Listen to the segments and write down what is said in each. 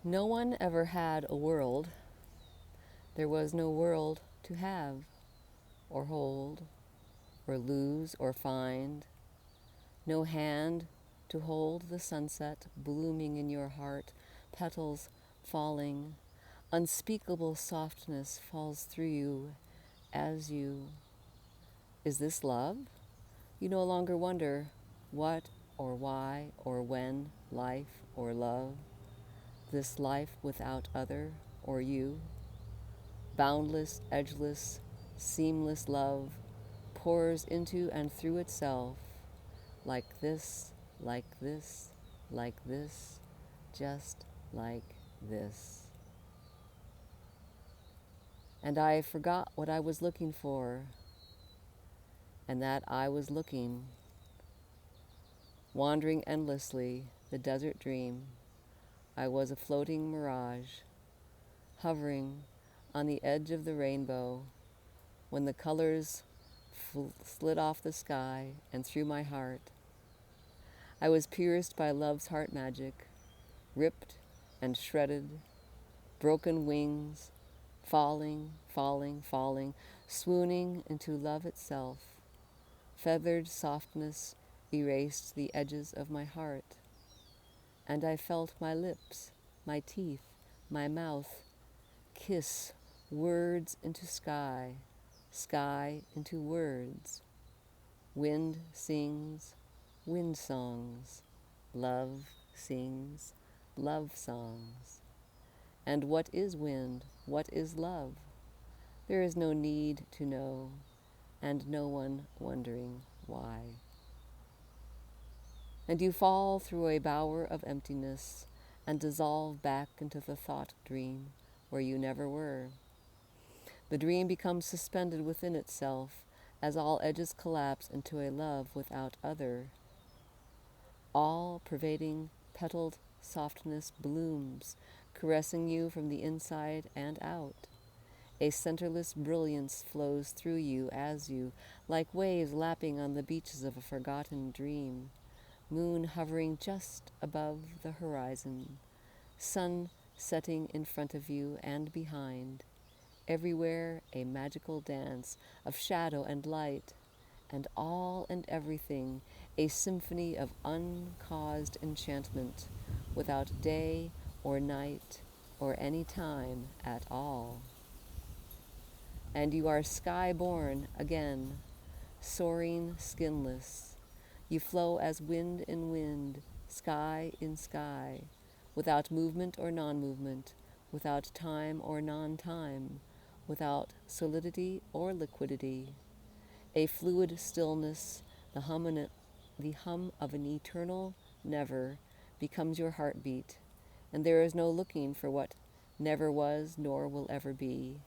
No one ever had a world. There was no world to have, or hold, or lose, or find. No hand to hold the sunset blooming in your heart, petals falling. Unspeakable softness falls through you as you. Is this love? You no longer wonder what or why or when life or love, this life without other or you. Boundless, edgeless, seamless love pours into and through itself, like this, like this, like this, just like this. And I forgot what I was looking for, and that I was looking, wandering endlessly, the desert dream. I was a floating mirage, hovering on the edge of the rainbow, when the colors slid off the sky and through my heart. I was pierced by love's heart magic, ripped and shredded, broken wings, falling, falling, falling, swooning into love itself. Feathered softness erased the edges of my heart, and I felt my lips, my teeth, my mouth kiss words into sky, sky into words. Wind sings wind songs, love sings love songs. And what is wind? What is love? There is no need to know, and no one wondering why. And you fall through a bower of emptiness and dissolve back into the thought dream where you never were. The dream becomes suspended within itself as all edges collapse into a love without other. All pervading petaled softness blooms, caressing you from the inside and out. A centerless brilliance flows through you as you, like waves lapping on the beaches of a forgotten dream. Moon hovering just above the horizon, sun setting in front of you and behind. Everywhere a magical dance of shadow and light, and all and everything a symphony of uncaused enchantment, without day or night or any time at all. And you are sky-born again, soaring skinless. You flow as wind in wind, sky in sky, without movement or non-movement, without time or non-time, without solidity or liquidity. A fluid stillness, the hum of an eternal never becomes your heartbeat, and there is no looking for what never was nor will ever be.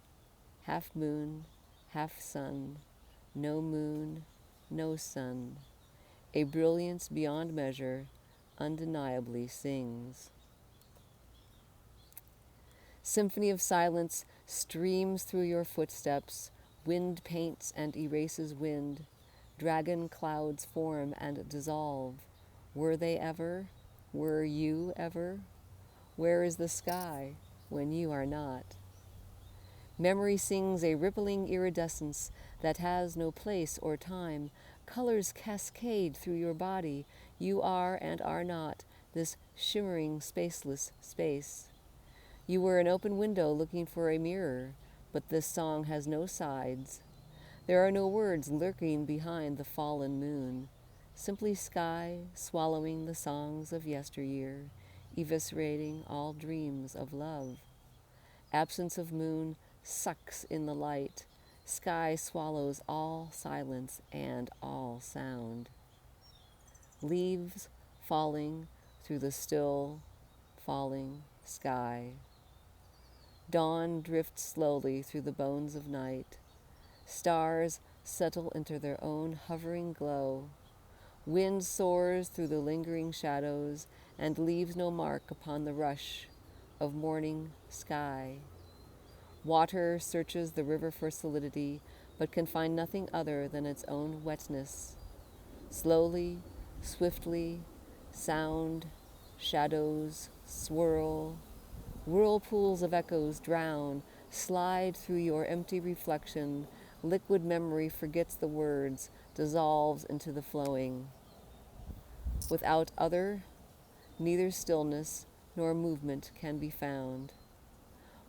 Half moon, half sun, no moon, no sun. A brilliance beyond measure undeniably sings. Symphony of silence streams through your footsteps. Wind paints and erases wind. Dragon clouds form and dissolve. Were they ever? Were you ever? Where is the sky when you are not? Memory sings a rippling iridescence that has no place or time. Colors cascade through your body. You are and are not this shimmering, spaceless space. You were an open window looking for a mirror, but this song has no sides. There are no words lurking behind the fallen moon. Simply sky swallowing the songs of yesteryear, eviscerating all dreams of love. Absence of moon sucks in the light. Sky swallows all silence and all sound. Leaves falling through the still, falling sky. Dawn drifts slowly through the bones of night. Stars settle into their own hovering glow. Wind soars through the lingering shadows and leaves no mark upon the rush of morning sky. Water searches the river for solidity, but can find nothing other than its own wetness. Slowly, swiftly, sound, shadows swirl, Whirlpools of echoes drown, slide through your empty reflection. Liquid memory forgets the words, dissolves into the flowing. Without other, neither stillness nor movement can be found.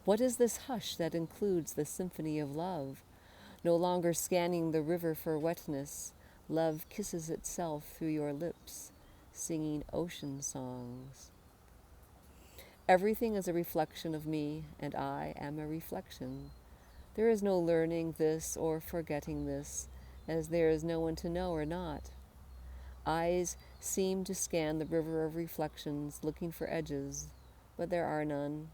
What is this hush that includes the symphony of love? No longer scanning the river for wetness, love kisses itself through your lips, singing ocean songs. Everything is a reflection of me, and I am a reflection. There is no learning this or forgetting this, as there is no one to know or not. Eyes seem to scan the river of reflections, looking for edges, but there are none.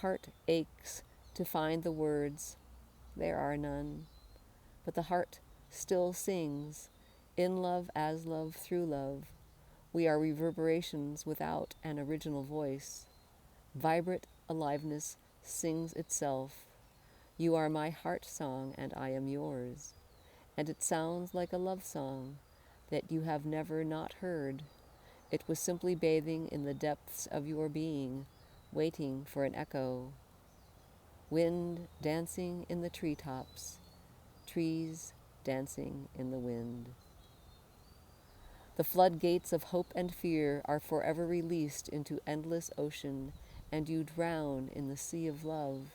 Heart aches to find the words, there are none. But the heart still sings, in love, as love, through love. We are reverberations without an original voice. Vibrant aliveness sings itself. You are my heart song, and I am yours. And it sounds like a love song that you have never not heard. It was simply bathing in the depths of your being, waiting for an echo. Wind dancing in the treetops, trees dancing in the wind. The floodgates of hope and fear are forever released into endless ocean, and you drown in the sea of love.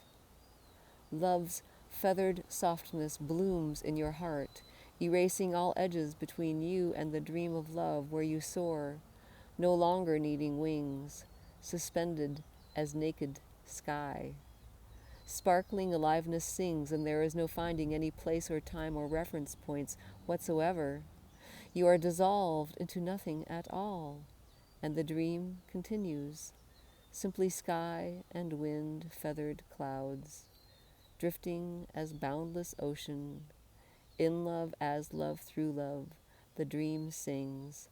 Love's feathered softness blooms in your heart, erasing all edges between you and the dream of love where you soar, no longer needing wings, suspended as naked sky. Sparkling aliveness sings, and there is no finding any place or time or reference points whatsoever. You are dissolved into nothing at all, and the dream continues, simply sky and wind feathered clouds, drifting as boundless ocean. In love, as love, through love, the dream sings.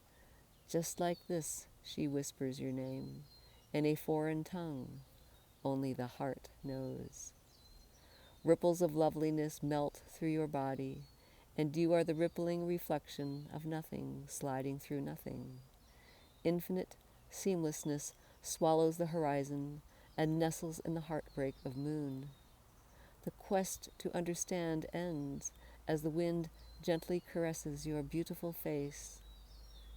Just like this, she whispers your name, in a foreign tongue, only the heart knows. Ripples of loveliness melt through your body, and you are the rippling reflection of nothing sliding through nothing. Infinite seamlessness swallows the horizon and nestles in the heartbreak of moon. The quest to understand ends as the wind gently caresses your beautiful face.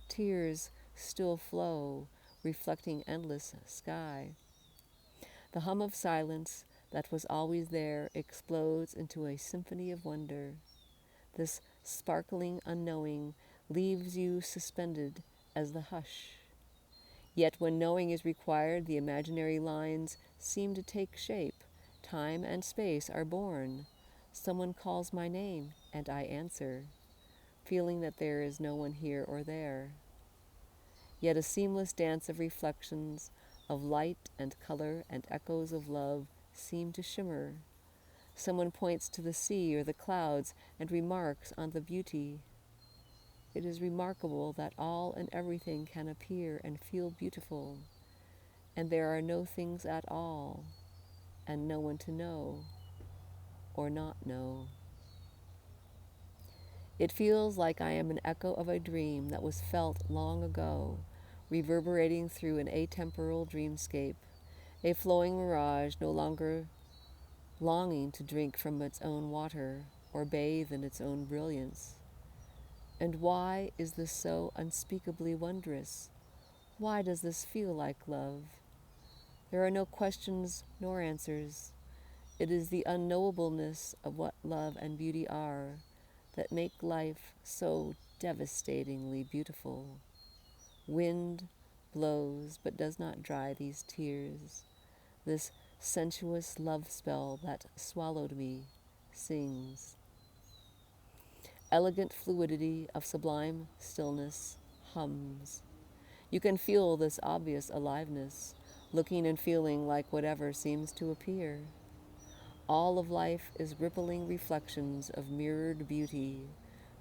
Tears still flow, reflecting endless sky. The hum of silence that was always there explodes into a symphony of wonder. This sparkling unknowing leaves you suspended as the hush. Yet when knowing is required, the imaginary lines seem to take shape. Time and space are born. Someone calls my name, and I answer, feeling that there is no one here or there. Yet a seamless dance of reflections, of light and color and echoes of love seem to shimmer. Someone points to the sea or the clouds and remarks on the beauty. It is remarkable that all and everything can appear and feel beautiful, and there are no things at all, and no one to know or not know. It feels like I am an echo of a dream that was felt long ago, reverberating through an atemporal dreamscape, a flowing mirage no longer longing to drink from its own water or bathe in its own brilliance. And why is this so unspeakably wondrous? Why does this feel like love? There are no questions nor answers. It is the unknowableness of what love and beauty are that make life so devastatingly beautiful. Wind blows but does not dry these tears. This sensuous love spell that swallowed me sings. Elegant fluidity of sublime stillness hums. You can feel this obvious aliveness, looking and feeling like whatever seems to appear. All of life is rippling reflections of mirrored beauty,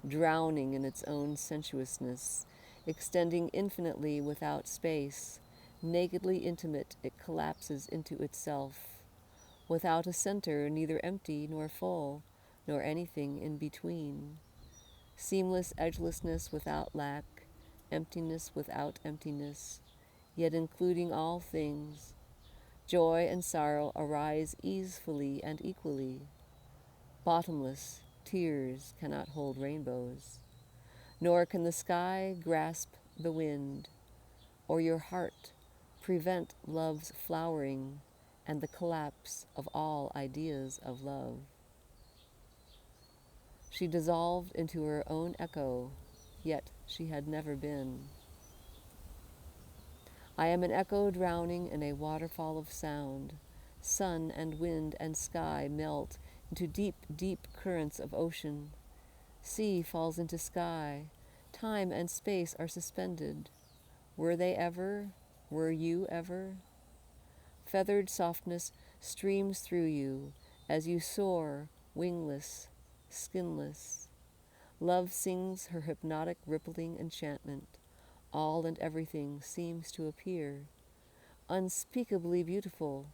drowning in its own sensuousness, extending infinitely without space. Nakedly intimate, it collapses into itself. Without a center, neither empty nor full, nor anything in between. Seamless edgelessness without lack, emptiness without emptiness, yet including all things. Joy and sorrow arise easefully and equally. Bottomless tears cannot hold rainbows, nor can the sky grasp the wind, or your heart prevent love's flowering and the collapse of all ideas of love. She dissolved into her own echo, yet she had never been. I am an echo drowning in a waterfall of sound. Sun and wind and sky melt into deep, deep currents of ocean. Sea falls into sky. Time and space are suspended. Were they ever? Were you ever? Feathered softness streams through you as you soar, wingless, skinless. Love sings her hypnotic, rippling enchantment. All and everything seems to appear. Unspeakably beautiful,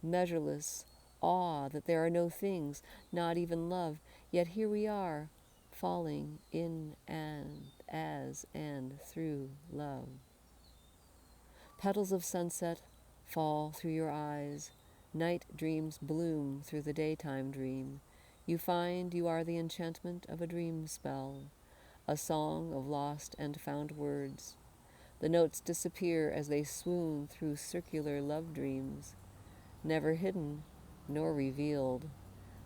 measureless, awe that there are no things, not even love, yet here we are, falling in and as and through love. Petals of sunset fall through your eyes. Night dreams bloom through the daytime dream. You find you are the enchantment of a dream spell, a song of lost and found words. The notes disappear as they swoon through circular love dreams, never hidden nor revealed.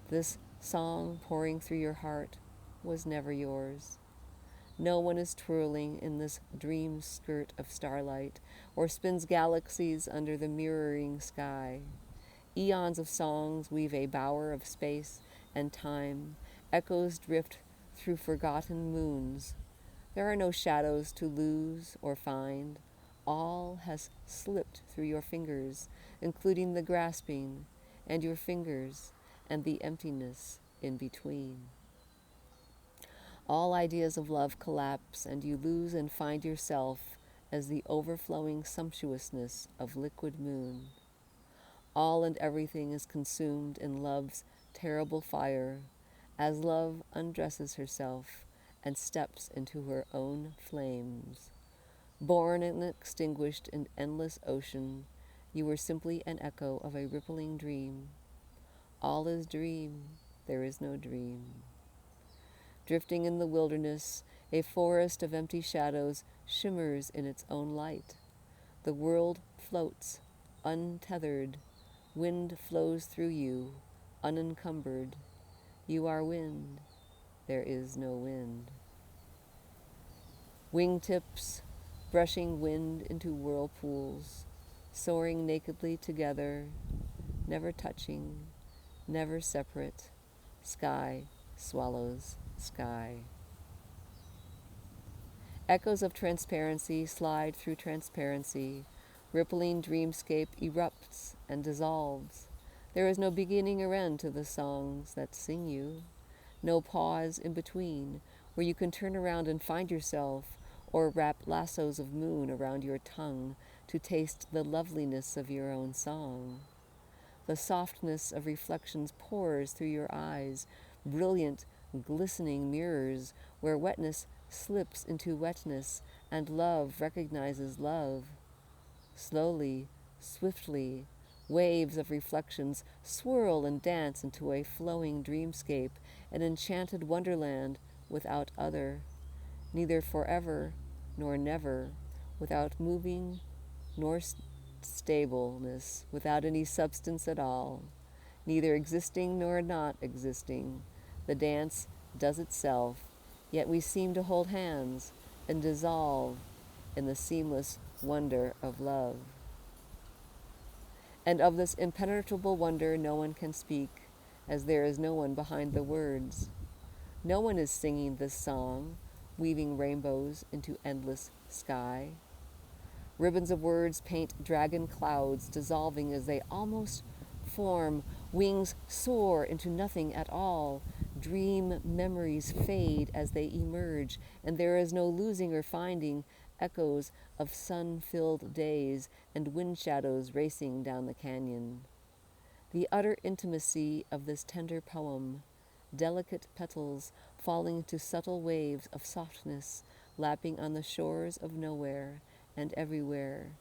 This song pouring through your heart was never yours. No one is twirling in this dream skirt of starlight, or spins galaxies under the mirroring sky. Eons of songs weave a bower of space and time. Echoes drift through forgotten moons. There are no shadows to lose or find. All has slipped through your fingers, including the grasping, and your fingers, and the emptiness in between. All ideas of love collapse, and you lose and find yourself as the overflowing sumptuousness of liquid moon. All and everything is consumed in love's terrible fire, as love undresses herself and steps into her own flames. Born and extinguished in endless ocean, you were simply an echo of a rippling dream. All is dream, there is no dream. Drifting in the wilderness, a forest of empty shadows shimmers in its own light. The world floats, untethered. Wind flows through you, unencumbered. You are wind, there is no wind. Wingtips, brushing wind into whirlpools, soaring nakedly together, never touching, never separate. Sky swallows sky. Echoes of transparency slide through transparency. Rippling dreamscape erupts and dissolves. There is no beginning or end to the songs that sing you. No pause in between, where you can turn around and find yourself, or wrap lassos of moon around your tongue to taste the loveliness of your own song. The softness of reflections pours through your eyes, brilliant, glistening mirrors where wetness slips into wetness and love recognizes love. Slowly, swiftly, waves of reflections swirl and dance into a flowing dreamscape, an enchanted wonderland without other, neither forever nor never, without moving nor stableness, without any substance at all, neither existing nor not existing. The dance does itself, yet we seem to hold hands and dissolve in the seamless wonder of love. And of this impenetrable wonder no one can speak, as there is no one behind the words. No one is singing this song, weaving rainbows into endless sky. Ribbons of words paint dragon clouds, dissolving as they almost form. Wings soar into nothing at all. Dream memories fade as they emerge, and there is no losing or finding. Echoes of sun-filled days and wind shadows racing down the canyon. The utter intimacy of this tender poem, delicate petals falling into subtle waves of softness, lapping on the shores of nowhere and everywhere,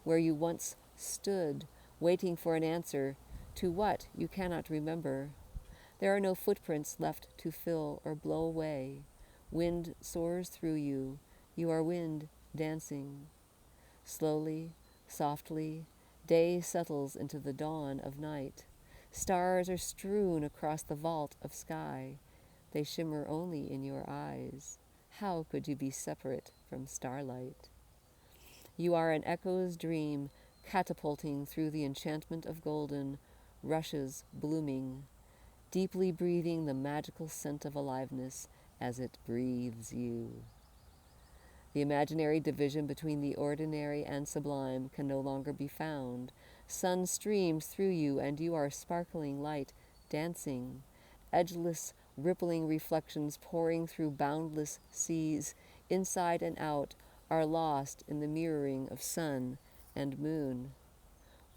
where you once stood, waiting for an answer to what you cannot remember. There are no footprints left to fill or blow away. Wind soars through you. You are wind dancing. Slowly, softly, day settles into the dawn of night. Stars are strewn across the vault of sky. They shimmer only in your eyes. How could you be separate from starlight? You are an echo's dream, catapulting through the enchantment of golden, rushes blooming, deeply breathing the magical scent of aliveness as it breathes you. The imaginary division between the ordinary and sublime can no longer be found. Sun streams through you, and you are sparkling light, dancing, edgeless, rippling reflections pouring through boundless seas, inside and out, are lost in the mirroring of sun and moon.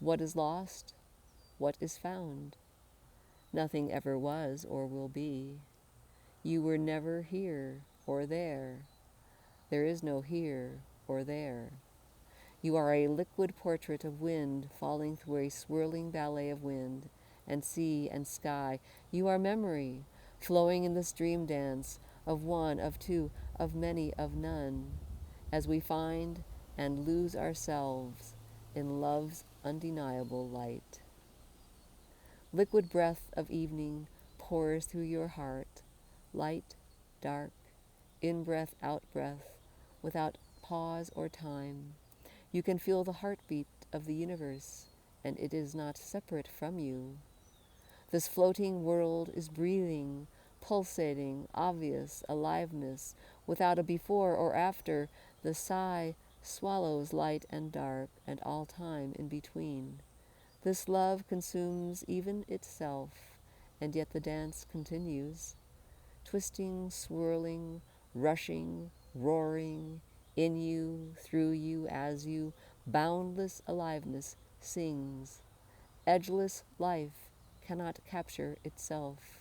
What is lost? What is found? Nothing ever was or will be. You were never here or there. There is no here or there. You are a liquid portrait of wind falling through a swirling ballet of wind and sea and sky. You are memory, flowing in this dream dance of one, of two, of many, of none, as we find and lose ourselves in love's undeniable light. Liquid breath of evening pours through your heart, light, dark, in-breath, out-breath, without pause or time. You can feel the heartbeat of the universe, and it is not separate from you. This floating world is breathing, pulsating, obvious, aliveness, without a before or after. The sigh swallows light and dark, and all time in between. This love consumes even itself, and yet the dance continues, twisting, swirling, rushing, roaring, in you, through you, as you, boundless aliveness sings. Edgeless life cannot capture itself.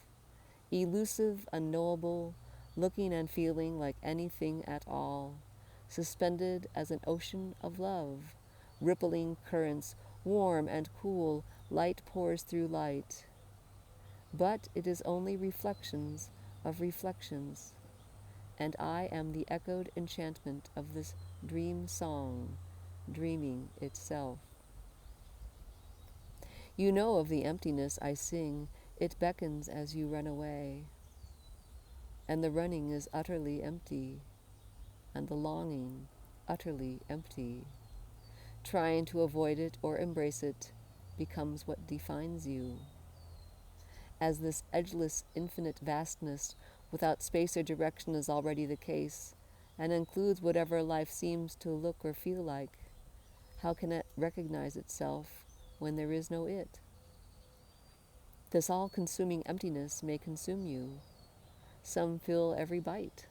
Elusive, unknowable, looking and feeling like anything at all, suspended as an ocean of love, rippling currents, warm and cool, light pours through light. But it is only reflections of reflections, and I am the echoed enchantment of this dream song, dreaming itself. You know of the emptiness I sing, it beckons as you run away, and the running is utterly empty, and the longing utterly empty. Trying to avoid it or embrace it becomes what defines you. As this edgeless, infinite vastness without space or direction is already the case, and includes whatever life seems to look or feel like, how can it recognize itself when there is no it? This all-consuming emptiness may consume you. Some fill every bite.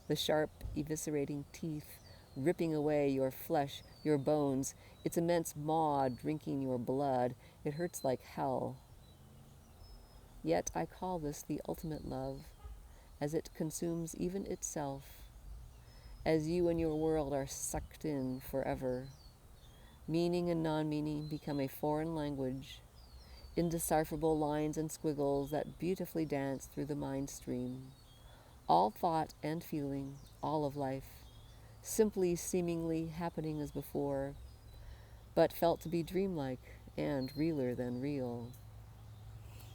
The sharp, eviscerating teeth ripping away your flesh, your bones, its immense maw drinking your blood. It hurts like hell. Yet I call this the ultimate love, as it consumes even itself, as you and your world are sucked in forever. Meaning and non-meaning become a foreign language, indecipherable lines and squiggles that beautifully dance through the mind stream. All thought and feeling, all of life, simply seemingly happening as before, but felt to be dreamlike and realer than real.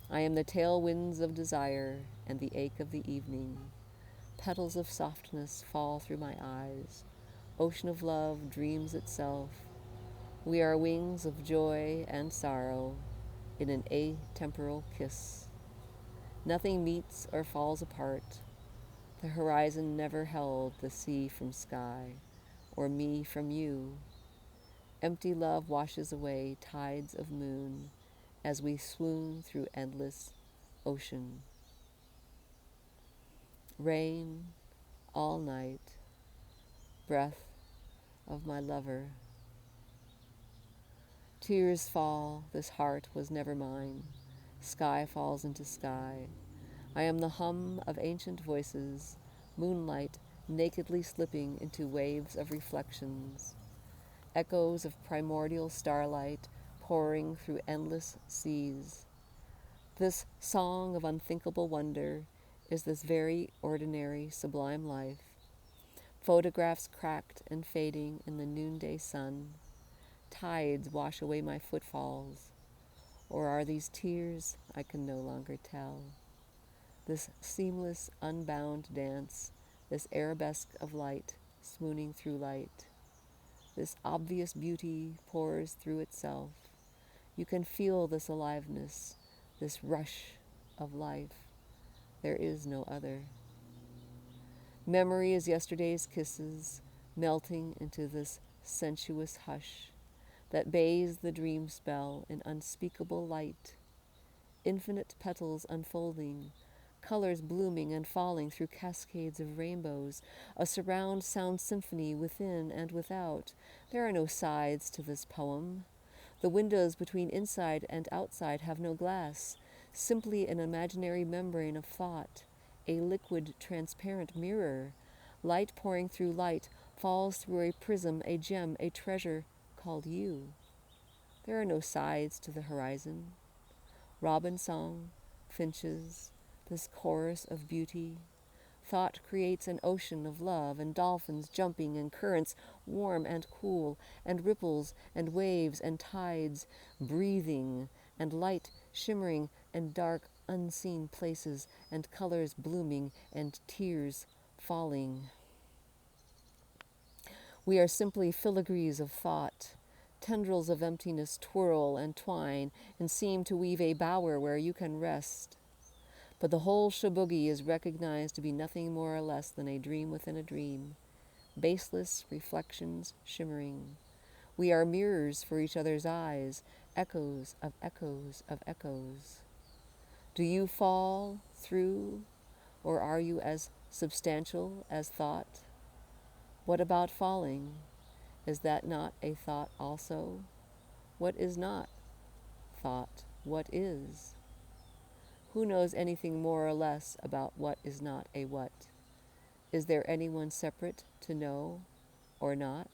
I am the tailwinds of desire and the ache of the evening. Petals of softness fall through my eyes. Ocean of love dreams itself. We are wings of joy and sorrow in an atemporal kiss. Nothing meets or falls apart. The horizon never held the sea from sky, or me from you. Empty love washes away tides of moon as we swoon through endless ocean. Rain all night, breath of my lover. Tears fall, this heart was never mine. Sky falls into sky. I am the hum of ancient voices, moonlight nakedly slipping into waves of reflections. Echoes of primordial starlight pouring through endless seas. This song of unthinkable wonder is this very ordinary, sublime life. Photographs cracked and fading in the noonday sun. Tides wash away my footfalls. Or are these tears? I can no longer tell. This seamless, unbound dance, this arabesque of light, swooning through light. This obvious beauty pours through itself. You can feel this aliveness, this rush of life. There is no other. Memory is yesterday's kisses, melting into this sensuous hush that bathes the dream spell in unspeakable light. Infinite petals unfolding, colors blooming and falling through cascades of rainbows, a surround sound symphony within and without. There are no sides to this poem. The windows between inside and outside have no glass, simply an imaginary membrane of thought, a liquid, transparent mirror. Light pouring through light falls through a prism, a gem, a treasure called you. There are no sides to the horizon. Robin song, finches, this chorus of beauty. Thought creates an ocean of love, and dolphins jumping, and currents warm and cool, and ripples and waves and tides breathing, and light shimmering, and dark unseen places, and colors blooming, and tears falling. We are simply filigrees of thought. Tendrils of emptiness twirl and twine and seem to weave a bower where you can rest. But the whole shaboogie is recognized to be nothing more or less than a dream within a dream, baseless reflections shimmering. We are mirrors for each other's eyes, echoes of echoes of echoes. Do you fall through, or are you as substantial as thought? What about falling? Is that not a thought also? What is not thought? What is? Who knows anything more or less about what is not a what? Is there anyone separate to know or not?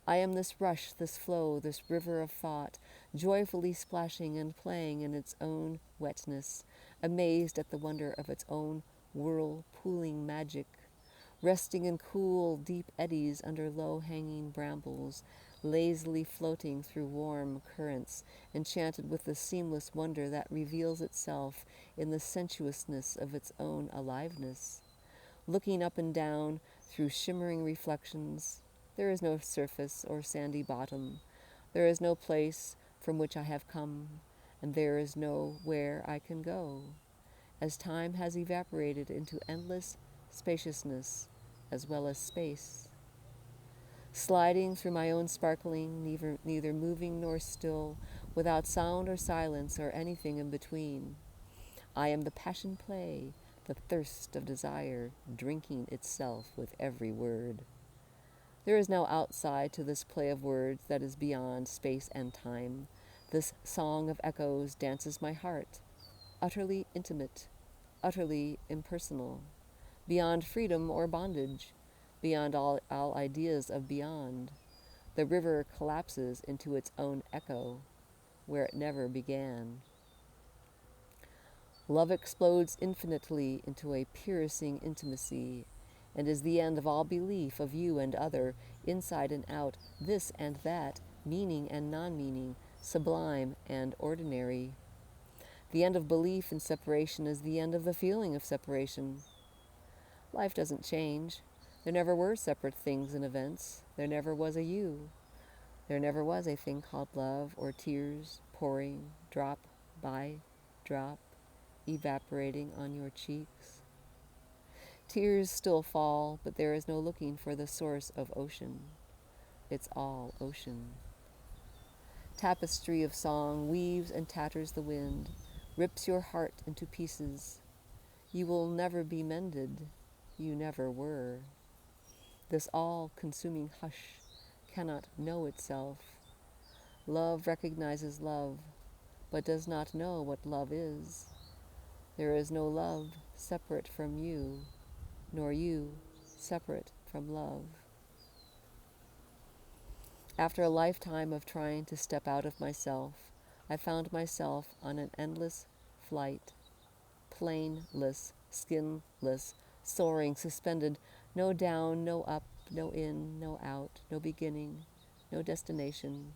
I am this rush, this flow, this river of thought, joyfully splashing and playing in its own wetness, amazed at the wonder of its own whirl-pooling magic, resting in cool, deep eddies under low-hanging brambles, lazily floating through warm currents, enchanted with the seamless wonder that reveals itself in the sensuousness of its own aliveness. Looking up and down through shimmering reflections, there is no surface or sandy bottom. There is no place from which I have come, and there is no where I can go, as time has evaporated into endless spaciousness as well as space. Sliding through my own sparkling, neither moving nor still, without sound or silence or anything in between. I am the passion play, the thirst of desire, drinking itself with every word. There is no outside to this play of words that is beyond space and time. This song of echoes dances my heart, utterly intimate, utterly impersonal, beyond freedom or bondage, beyond all ideas of beyond. The river collapses into its own echo, where it never began. Love explodes infinitely into a piercing intimacy, and is the end of all belief of you and other, inside and out, this and that, meaning and non-meaning, sublime and ordinary. The end of belief in separation is the end of the feeling of separation. Life doesn't change. There never were separate things and events. There never was a you. There never was a thing called love or tears pouring drop by drop, evaporating on your cheeks. Tears still fall, but there is no looking for the source of ocean. It's all ocean. Tapestry of song weaves and tatters the wind, rips your heart into pieces. You will never be mended. You never were. This all-consuming hush cannot know itself. Love recognizes love, but does not know what love is. There is no love separate from you, nor you separate from love. After a lifetime of trying to step out of myself, I found myself on an endless flight, planeless, skinless, soaring, suspended, no down, no up, no in, no out, no beginning, no destination.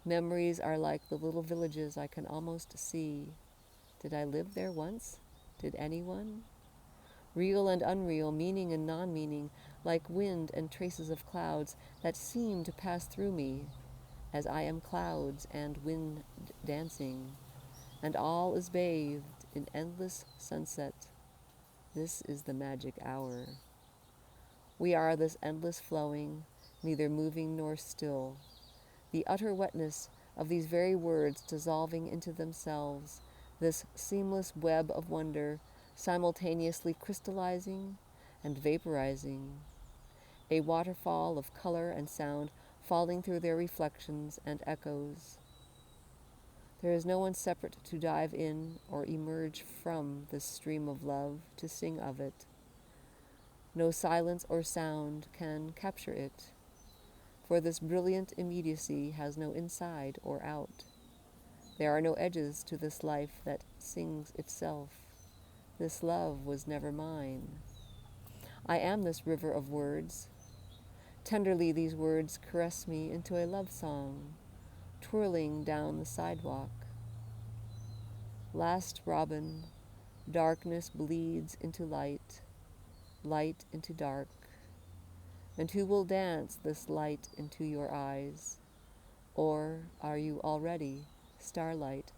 Memories are like the little villages I can almost see. Did I live there once? Did anyone? Real and unreal, meaning and non-meaning, like wind and traces of clouds that seem to pass through me, as I am clouds and wind dancing, and all is bathed in endless sunset. This is the magic hour. We are this endless flowing, neither moving nor still. The utter wetness of these very words dissolving into themselves, this seamless web of wonder, simultaneously crystallizing and vaporizing, a waterfall of color and sound falling through their reflections and echoes. There is no one separate to dive in or emerge from this stream of love to sing of it. No silence or sound can capture it, for this brilliant immediacy has no inside or out. There are no edges to this life that sings itself. This love was never mine. I am this river of words. Tenderly these words caress me into a love song, twirling down the sidewalk. Last robin, darkness bleeds into light, light into dark. And who will dance this light into your eyes? Or are you already starlight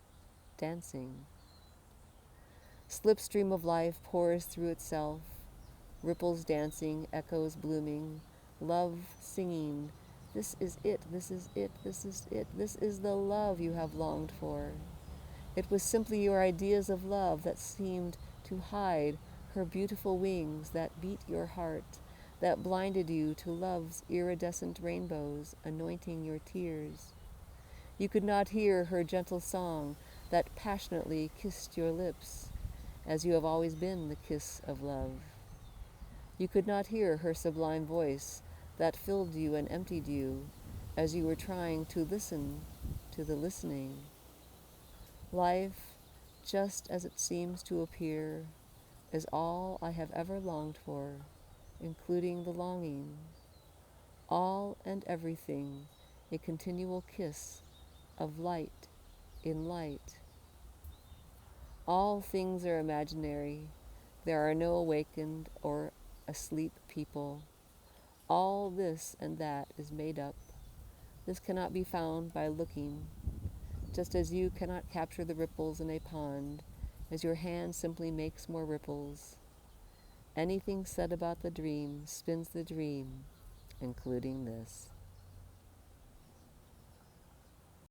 dancing? Slipstream of life pours through itself, ripples dancing, echoes blooming, love singing. This is it, this is it, this is it, this is the love you have longed for. It was simply your ideas of love that seemed to hide her beautiful wings, that beat your heart, that blinded you to love's iridescent rainbows anointing your tears. You could not hear her gentle song that passionately kissed your lips, as you have always been the kiss of love. You could not hear her sublime voice that filled you and emptied you, as you were trying to listen to the listening. Life, just as it seems to appear, is all I have ever longed for, including the longing. All and everything, a continual kiss of light in light. All things are imaginary. There are no awakened or asleep people. All this and that is made up. This cannot be found by looking, just as you cannot capture the ripples in a pond, as your hand simply makes more ripples. Anything said about the dream spins the dream, including this.